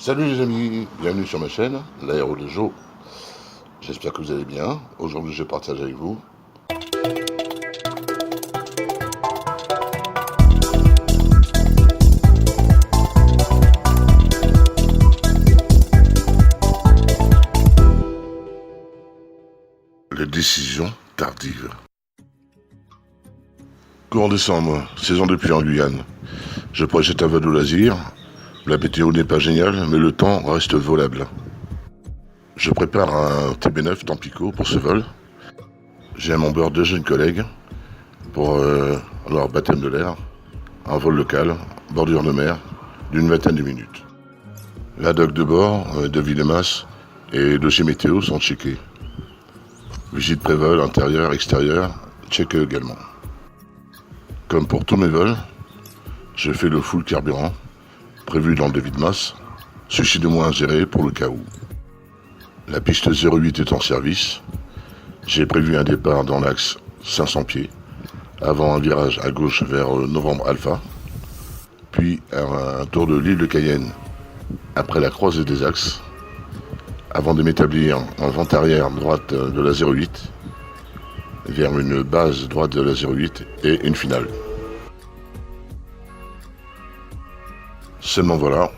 Salut les amis, bienvenue sur ma chaîne, l'Aéro de Jo. J'espère que vous allez bien. Aujourd'hui je partage avec vous les décisions tardives. Courant décembre, saison de pluie en Guyane. Je projette un vol de loisir. La météo n'est pas géniale, mais le temps reste volable. Je prépare un TB9 Tampico pour ce vol. J'ai à mon bord deux jeunes collègues pour leur baptême de l'air. Un vol local, bordure de mer, d'une vingtaine de minutes. La doc de bord, de Villemas et dossier météo sont checkés. Visite pré-vol intérieur, extérieur, check également. Comme pour tous mes vols, je fais le full carburant, prévu dans le devis de masse, suffit de moins à gérer pour le cas où. La piste 08 est en service. J'ai prévu un départ dans l'axe 500 pieds, avant un virage à gauche vers Novembre Alpha, puis un tour de l'île de Cayenne, après la croisée des axes, avant de m'établir en vente arrière droite de la 08, vers une base droite de la 08 et une finale. Seulement voilà,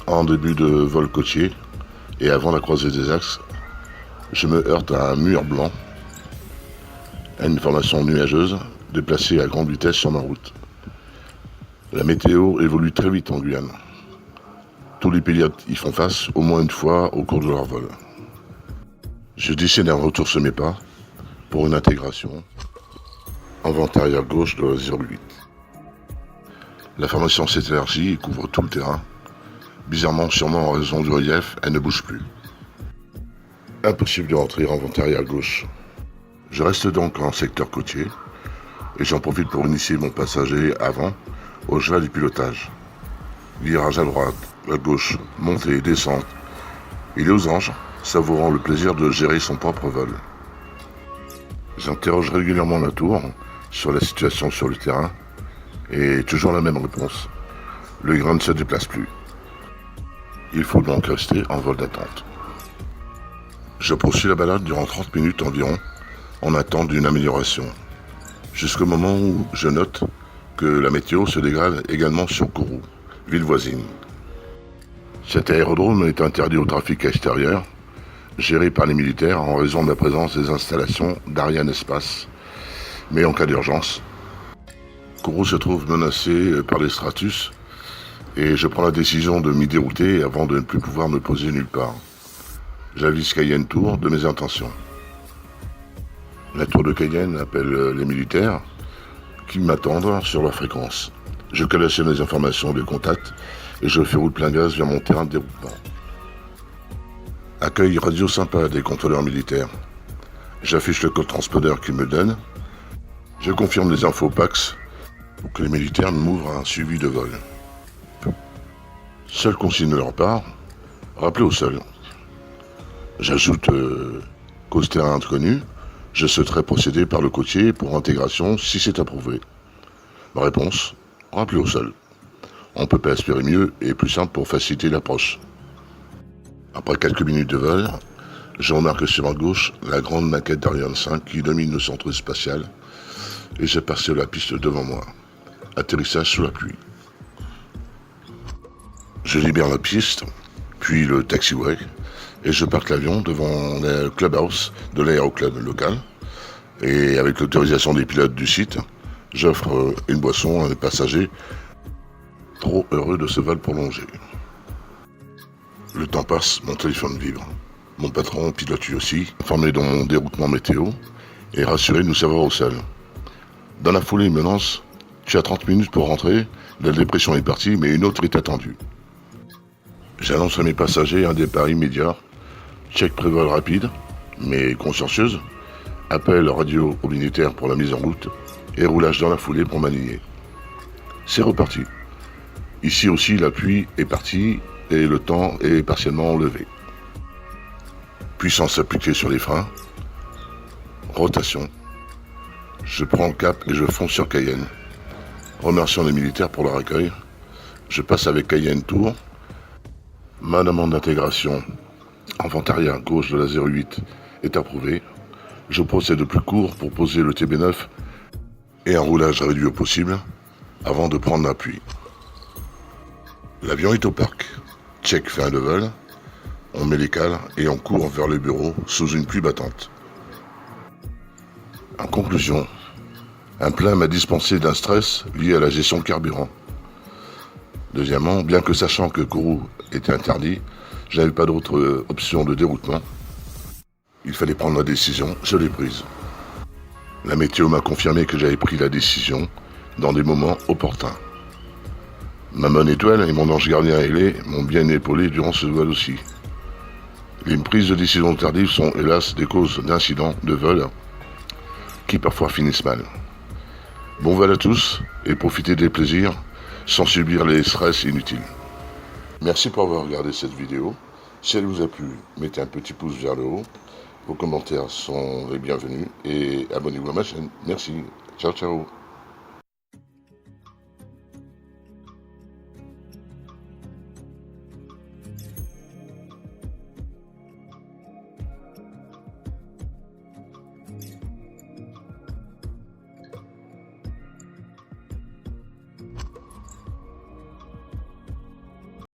en début de vol côtier et avant la croisée des axes, je me heurte à un mur blanc, à une formation nuageuse déplacée à grande vitesse sur ma route. La météo évolue très vite en Guyane. Tous les pilotes y font face au moins une fois au cours de leur vol. Je décide un retour sur mes pas pour une intégration en vente arrière gauche de la 08. La formation s'élargit et couvre tout le terrain. Bizarrement, sûrement en raison du relief, elle ne bouge plus. Impossible de rentrer en vente arrière gauche. Je reste donc en secteur côtier et j'en profite pour initier mon passager avant au cheval du pilotage. Virage à droite, à gauche, montée, descente. Il est aux anges, savourant le plaisir de gérer son propre vol. J'interroge régulièrement la tour sur la situation sur le terrain et toujours la même réponse. Le grain ne se déplace plus. Il faut donc rester en vol d'attente. Je poursuis la balade durant 30 minutes environ en attente d'une amélioration. Jusqu'au moment où je note que la météo se dégrade également sur Kourou, ville voisine. Cet aérodrome est interdit au trafic extérieur, géré par les militaires en raison de la présence des installations d'Ariane Espace. Mais en cas d'urgence, Kourou se trouve menacé par les Stratus et je prends la décision de m'y dérouter avant de ne plus pouvoir me poser nulle part. J'avise Cayenne Tour de mes intentions. La tour de Cayenne appelle les militaires qui m'attendent sur leur fréquence. Je collectionne les informations de contact et je fais route plein gaz vers mon terrain de déroutement. Accueil radio sympa des contrôleurs militaires. J'affiche le code transpondeur qu'ils me donnent. Je confirme les infos PAX pour que les militaires m'ouvrent un suivi de vol. Seule consigne de leur part, rappelez au sol. J'ajoute qu'au terrain inconnu, je souhaiterais procéder par le côtier pour intégration si c'est approuvé. Ma réponse, rappelez au sol. On ne peut pas espérer mieux et plus simple pour faciliter l'approche. Après quelques minutes de vol, je remarque sur ma gauche la grande maquette d'Ariane 5 qui domine le centre spatial et j'aperçois la piste devant moi. Atterrissage sous la pluie. Je libère la piste, puis le taxiway, et je parque l'avion devant le clubhouse de l'aéroclub local. Et avec l'autorisation des pilotes du site, j'offre une boisson à mes passagers trop heureux de ce vol prolongé. Le temps passe, mon téléphone vibre. Mon patron pilote lui aussi, informé de mon déroutement météo, et rassuré de nous savoir au sol. Dans la foulée, il me lance « Tu as 30 minutes pour rentrer, la dépression est partie, mais une autre est attendue. » J'annonce à mes passagers un départ immédiat, check pré-vol rapide, mais consciencieuse, appel radio aux militaires pour la mise en route, et roulage dans la foulée pour m'aligner. C'est reparti. Ici aussi, la pluie est partie et le temps est partiellement enlevé. Puissance appliquée sur les freins. Rotation. Je prends le cap et je fonce sur Cayenne. Remerciant les militaires pour leur accueil, je passe avec Cayenne Tour Ma demande d'intégration en arrière gauche de la 08 est approuvée. Je procède au plus court pour poser le TB9 et un roulage réduit au possible avant de prendre l'appui. L'avion est au parc. Check fin de vol. On met les cales et on court vers le bureau sous une pluie battante. En conclusion, un plein m'a dispensé d'un stress lié à la gestion carburant. Deuxièmement, bien que sachant que Kourou était interdit, je n'avais pas d'autre option de déroutement. Il fallait prendre la décision, je l'ai prise. La météo m'a confirmé que j'avais pris la décision dans des moments opportuns. Ma bonne étoile et mon ange gardien ailé m'ont bien épaulé durant ce vol aussi. Les prises de décision tardives sont hélas des causes d'incidents de vol qui parfois finissent mal. Bon vol à tous et profitez des plaisirs sans subir les stress inutiles. Merci pour avoir regardé cette vidéo. Si elle vous a plu, mettez un petit pouce vers le haut. Vos commentaires sont les bienvenus et abonnez-vous à ma chaîne. Merci. Ciao, ciao.